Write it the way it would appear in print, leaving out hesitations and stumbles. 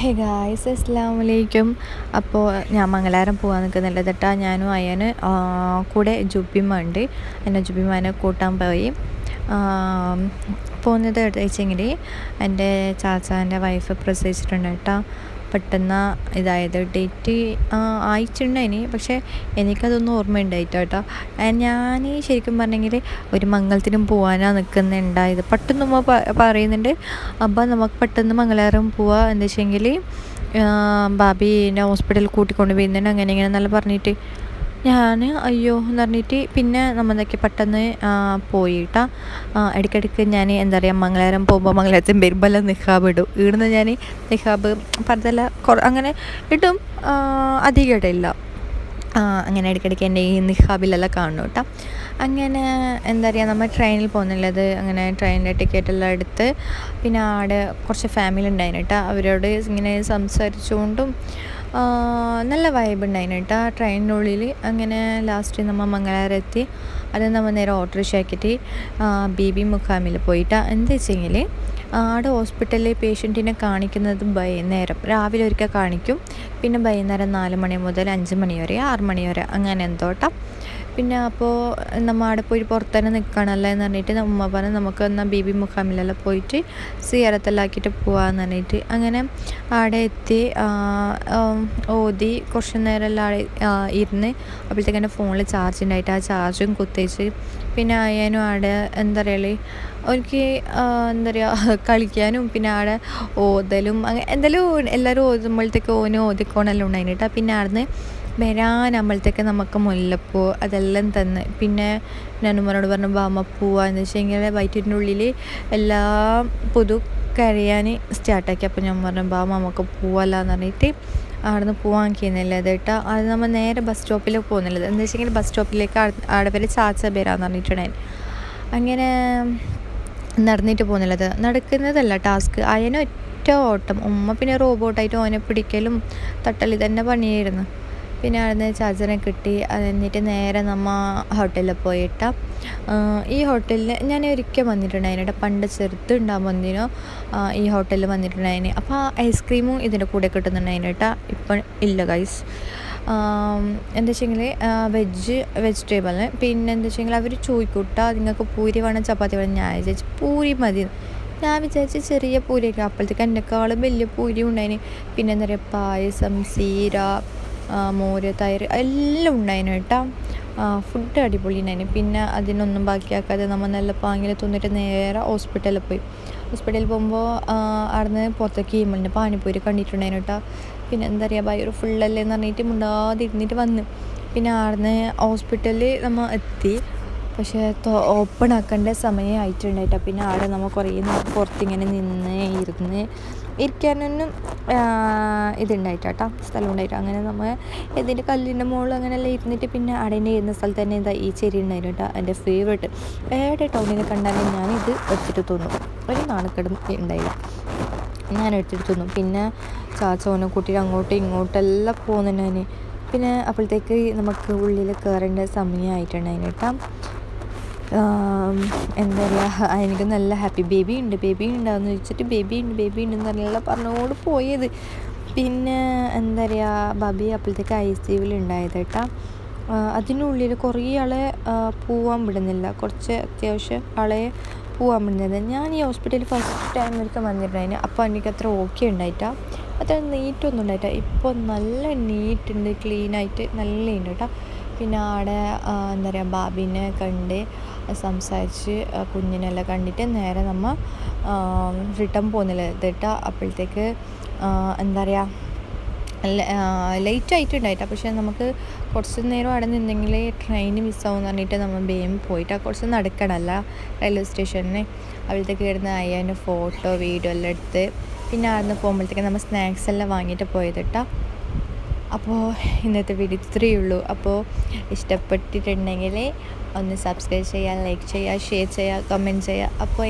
Hey guys, അസ്സലാമു അലൈക്കും. അപ്പോൾ ഞാൻ മംഗലാരം പോകാൻ നിൽക്കുന്നില്ല കേട്ടോ. ഞാനും അയ്യന് കൂടെ ജുബിമ ഉണ്ട്. എന്നെ ജുബിമാനെ കൂട്ടാൻ പോയി. പോകുന്നത് വെച്ചെങ്കിൽ എൻ്റെ ചാച്ചാൻ്റെ വൈഫ് പ്രസവിച്ചിട്ടുണ്ട് കേട്ടോ. പെട്ടെന്ന് ഇതായത് ഡേറ്റ് അയച്ചിട്ടുണ്ടായിനി, പക്ഷേ എനിക്കതൊന്നും ഓർമ്മയുണ്ടായിട്ടോ കേട്ടോ. ഞാൻ ശരിക്കും പറഞ്ഞെങ്കിൽ ഒരു മംഗലത്തിനും പോകാനാണ് നിൽക്കുന്നുണ്ടായത്. പെട്ടെന്ന് നമ്മൾ പറയുന്നുണ്ട്, അപ്പം നമുക്ക് പെട്ടെന്ന് മംഗലാരം പോവാ എന്താ വെച്ചെങ്കിൽ ബാബീനെ ഹോസ്പിറ്റലിൽ കൂട്ടിക്കൊണ്ട് പോയിരുന്നുണ്ട്, അങ്ങനെ ഇങ്ങനെ നല്ല പറഞ്ഞിട്ട് ഞാൻ അയ്യോ എന്ന് പറഞ്ഞിട്ട് പിന്നെ നമ്മളൊക്കെ പെട്ടെന്ന് പോയിട്ടാ. ഇടയ്ക്കിടയ്ക്ക് ഞാൻ എന്താ പറയുക, മംഗലാരം പോകുമ്പോൾ മംഗലാരത്തിന് വരുമ്പോൾ നിഖാബ് ഇടും. ഇടുന്ന ഞാൻ നിഖാബ് പർദ്ദല അങ്ങനെ ഇടും, അധികം ഇടില്ല. അങ്ങനെ ഇടയ്ക്കിടയ്ക്ക് എൻ്റെ ഈ നിഖാബിലെല്ലാം കാണും കേട്ടോ. അങ്ങനെ എന്താ പറയുക, നമ്മൾ ട്രെയിനിൽ പോകുന്നുള്ളത്, അങ്ങനെ ട്രെയിനിൻ്റെ ടിക്കറ്റെല്ലാം എടുത്ത് പിന്നെ ആടെ കുറച്ച് ഫാമിലി ഉണ്ടായിന് കേട്ടോ. അവരോട് ഇങ്ങനെ സംസാരിച്ചുകൊണ്ടും നല്ല വൈബ് ഉണ്ടായിന് കേട്ടോ ട്രെയിനിനുള്ളിൽ. അങ്ങനെ ലാസ്റ്റ് നമ്മൾ മംഗലാരം എത്തി. അത് നമ്മൾ നേരെ ഓട്ടോറിക്ഷ ആക്കിയിട്ട് ബീബി മുഖാമിൽ പോയിട്ടാ. എന്താ വെച്ചെങ്കിൽ ആടെ ഹോസ്പിറ്റലിൽ പേഷ്യൻറ്റിനെ കാണിക്കുന്നത് വൈകുന്നേരം രാവിലെ ഒരിക്കൽ കാണിക്കും, പിന്നെ വൈകുന്നേരം 4 മണി മുതൽ 5 മണി വരെ 6 മണി വരെ അങ്ങനെ എന്തോട്ടാ. പിന്നെ അപ്പോൾ നമ്മൾ അവിടെ പോയി പുറത്ത് തന്നെ നിൽക്കണമല്ലോ എന്ന് പറഞ്ഞിട്ട് നമ്മ പറഞ്ഞ് നമുക്ക് എന്നാൽ ബീബി മുഖാമിലെല്ലാം പോയിട്ട് സിയാറത്തെല്ലാം ആക്കിയിട്ട് പോകാമെന്ന് പറഞ്ഞിട്ട് അങ്ങനെ അവിടെ എത്തി. ഓതി കുറച്ച് നേരം എല്ലാം അവിടെ ഇരുന്ന് അപ്പോഴത്തേക്ക് എൻ്റെ ഫോണിൽ ചാർജ് ഉണ്ടായിട്ട് ആ ചാർജും കുത്തിച്ച് പിന്നെ അയ്യാനും അവിടെ എന്താ പറയുക, എനിക്ക് എന്താ പറയുക കളിക്കാനും പിന്നെ അവിടെ ഓതലും അങ്ങനെ എന്തെങ്കിലും എല്ലാവരും ഓതുമ്പോഴത്തേക്ക് ഓതിക്കോണെല്ലാം ഉണ്ടായിരുന്നു കേട്ടോ. പിന്നെ അവിടുന്ന് വരാനാകുമ്പോഴത്തേക്ക് നമുക്ക് മുല്ലപ്പൂ അതെല്ലാം തന്ന് പിന്നെ ഞാൻ ഉമ്മനോട് പറഞ്ഞു ബാമ പോവാന്ന് വെച്ചെങ്കിൽ വയറ്റിൻ്റെ ഉള്ളിൽ എല്ലാം പുതു കരയാൻ സ്റ്റാർട്ടാക്കി. അപ്പോൾ ഞാൻ പറഞ്ഞു ബാമ നമുക്ക് പോവല്ലാന്ന് പറഞ്ഞിട്ട് അവിടെ പോകാൻ കഴിയുന്നില്ല കേട്ടോ. അത് നമ്മൾ നേരെ ബസ് സ്റ്റോപ്പിലേക്ക് പോകുന്നില്ല, എന്താ വെച്ചെങ്കിൽ ബസ് സ്റ്റോപ്പിലേക്ക് അവിടെ വരെ ചാച്ച പേരാന്ന് പറഞ്ഞിട്ടുണ്ടായിരുന്നു. അങ്ങനെ നടന്നിട്ട് പോകുന്നുള്ളത് നടക്കുന്നതല്ല ടാസ്ക്. അതിന് ഒറ്റ ഓട്ടം. ഉമ്മ പിന്നെ റോബോട്ടായിട്ട് ഓനെ പിടിക്കലും തട്ടൽ തന്നെ പണിയായിരുന്നു. പിന്നെ അവിടുന്ന് ചാർജറെ കിട്ടി. എന്നിട്ട് നേരെ നമ്മൾ ഹോട്ടലിൽ പോയിട്ടാ. ഈ ഹോട്ടലിൽ ഞാൻ ഒരിക്കൽ വന്നിട്ടുണ്ടായിരുന്നു പണ്ട് ചെറുതുണ്ടാകുമ്പോൾ ഒന്നിനോ ഈ ഹോട്ടലിൽ വന്നിട്ടുണ്ടായിന്. അപ്പോൾ ഐസ്ക്രീമും ഇതിൻ്റെ കൂടെ കിട്ടുന്നുണ്ടായിരുന്നു കേട്ടോ. ഇപ്പം ഇല്ല ഗൈസ്. എന്താ വെച്ചെങ്കിൽ വെജിറ്റേബിളിന് പിന്നെ എന്താ വെച്ചെങ്കിൽ അവർ ചോദിക്കൂട്ടാ നിങ്ങൾക്ക് പൂരി വേണം ചപ്പാത്തി വേണം. ഞാൻ വിചാരിച്ചു പൂരി മതി. ഞാൻ വിചാരിച്ച് ചെറിയ പൂരിയൊക്കെ, അപ്പോഴത്തേക്ക് എന്നെക്കാളും വലിയ പൂരി ഉണ്ടായിന്. പിന്നെ എന്താ പറയുക പായസം, സീര, മോര്, തൈര് എല്ലാം ഉണ്ടായിരുന്നു കേട്ടോ. ഫുഡ് അടിപൊളി ഉണ്ടായിരുന്നു. പിന്നെ അതിനൊന്നും ബാക്കിയാക്കാതെ നമ്മൾ നല്ല പാങ്ങിൽ തിന്നിട്ട് നേരെ ഹോസ്പിറ്റലിൽ പോയി. ഹോസ്പിറ്റലിൽ പോകുമ്പോൾ അവിടുന്ന് പുറത്തേക്ക് ചെയ്യുമ്പോൾ പാനിപ്പൂരി കണ്ടിട്ടുണ്ടായിരുന്നു കേട്ടോ. പിന്നെ എന്താ പറയുക വയറ് ഫുള്ളല്ലേന്ന് പറഞ്ഞിട്ട് മുണ്ടാതെ ഇരുന്നിട്ട് വന്ന്. പിന്നെ അവിടുന്ന് ഹോസ്പിറ്റലിൽ നമ്മൾ എത്തി, പക്ഷേ ഓപ്പൺ ആക്കേണ്ട സമയം ആയിട്ടുണ്ടായിട്ടാ. പിന്നെ അവിടെ നമ്മൾ കുറേ നേരം പുറത്തിങ്ങനെ നിന്ന് ഇരുന്ന് ഇരിക്കാനൊന്നും ഇതുണ്ടായിട്ടാ സ്ഥലം ഉണ്ടായിട്ട്. അങ്ങനെ നമ്മൾ ഇതിൻ്റെ കല്ലിൻ്റെ മുകളിൽ അങ്ങനെയെല്ലാം ഇരുന്നിട്ട് പിന്നെ അടേൻ്റെ ഇരുന്ന സ്ഥലത്ത് തന്നെ ഇതാ ഈ ചെരി ഉണ്ടായിരുന്നു കേട്ടോ. എൻ്റെ ഫേവറേറ്റ് ഏടെ ടൗണിൽ കണ്ടാലും ഞാനിത് എടുത്തിട്ട് തിന്നും, ഒരു നാണക്കേട് ഉണ്ടായില്ല, ഞാൻ എടുത്തിട്ട് തിന്നും. പിന്നെ ചാച്ചോനെ കൂട്ടിയിട്ട് അങ്ങോട്ടും ഇങ്ങോട്ടെല്ലാം പോകുന്നുണ്ടായിന്. പിന്നെ അപ്പോഴത്തേക്ക് നമുക്ക് ഉള്ളിൽ കയറേണ്ട സമയമായിട്ടുണ്ടായിന് കേട്ടോ. എന്താ പറയുക, എനിക്ക് നല്ല ഹാപ്പി. ബേബി ഉണ്ടാവുമെന്ന് ചോദിച്ചിട്ട് ബേബി ഉണ്ടെന്ന് പറഞ്ഞാൽ പറഞ്ഞോട് പോയത്. പിന്നെ എന്താ പറയുക ബാബി അപ്പോഴത്തേക്ക് ICUവിൽ ഉണ്ടായത് കേട്ടോ. അതിനുള്ളിൽ കുറേ ആളെ പോവാൻ വിടുന്നില്ല, കുറച്ച് അത്യാവശ്യം ആളെ പോകാൻ വിടുന്നത്. ഞാൻ ഈ ഹോസ്പിറ്റലിൽ ഫസ്റ്റ് ടൈം ഒരിക്കൽ വന്നിട്ടുണ്ടായിരുന്നു. അപ്പോൾ എനിക്ക് അത്ര ഓക്കെ ഉണ്ടായിട്ടാ, അത്ര നീറ്റൊന്നും ഉണ്ടായിട്ടാ. ഇപ്പോൾ നല്ല നീറ്റുണ്ട്, ക്ലീനായിട്ട് നല്ല ഉണ്ട് കേട്ടോ. പിന്നെ അവിടെ എന്താ പറയുക ബാബീനെ കണ്ട് സംസാരിച്ച് കുഞ്ഞിനെല്ലാം കണ്ടിട്ട് നേരെ നമ്മൾ റിട്ടേൺ പോകുന്നില്ല കേട്ടോ. അപ്പോഴത്തേക്ക് എന്താ പറയുക ലേറ്റ് ആയിട്ടുണ്ടായിട്ടാ. പക്ഷേ നമുക്ക് കുറച്ച് നേരം അവിടെ നിന്നെങ്കിൽ ട്രെയിൻ മിസ്സാവുമെന്ന് പറഞ്ഞിട്ട് നമ്മൾ വേഗം പോയിട്ടാ. കുറച്ച് നടക്കണമല്ല റെയിൽവേ സ്റ്റേഷനിൽ. അവിടത്തേക്ക് കിടന്ന് അയ്യാൻ്റെ ഫോട്ടോ വീഡിയോ എല്ലാം എടുത്ത് പിന്നെ അവിടെ നിന്ന് പോകുമ്പോഴത്തേക്ക് നമ്മൾ സ്നാക്സ് എല്ലാം വാങ്ങിയിട്ട് പോയത് കേട്ടോ. അപ്പോൾ ഇന്നത്തെ വീഡിയോ ഇത്രയേ ഉള്ളൂ. അപ്പോൾ ഇഷ്ടപ്പെട്ടിട്ടുണ്ടെങ്കിൽ ഒന്ന് സബ്സ്ക്രൈബ് ചെയ്യുക, ലൈക്ക് ചെയ്യുക, ഷെയർ ചെയ്യുക, കമൻറ്റ് ചെയ്യുക. അപ്പോൾ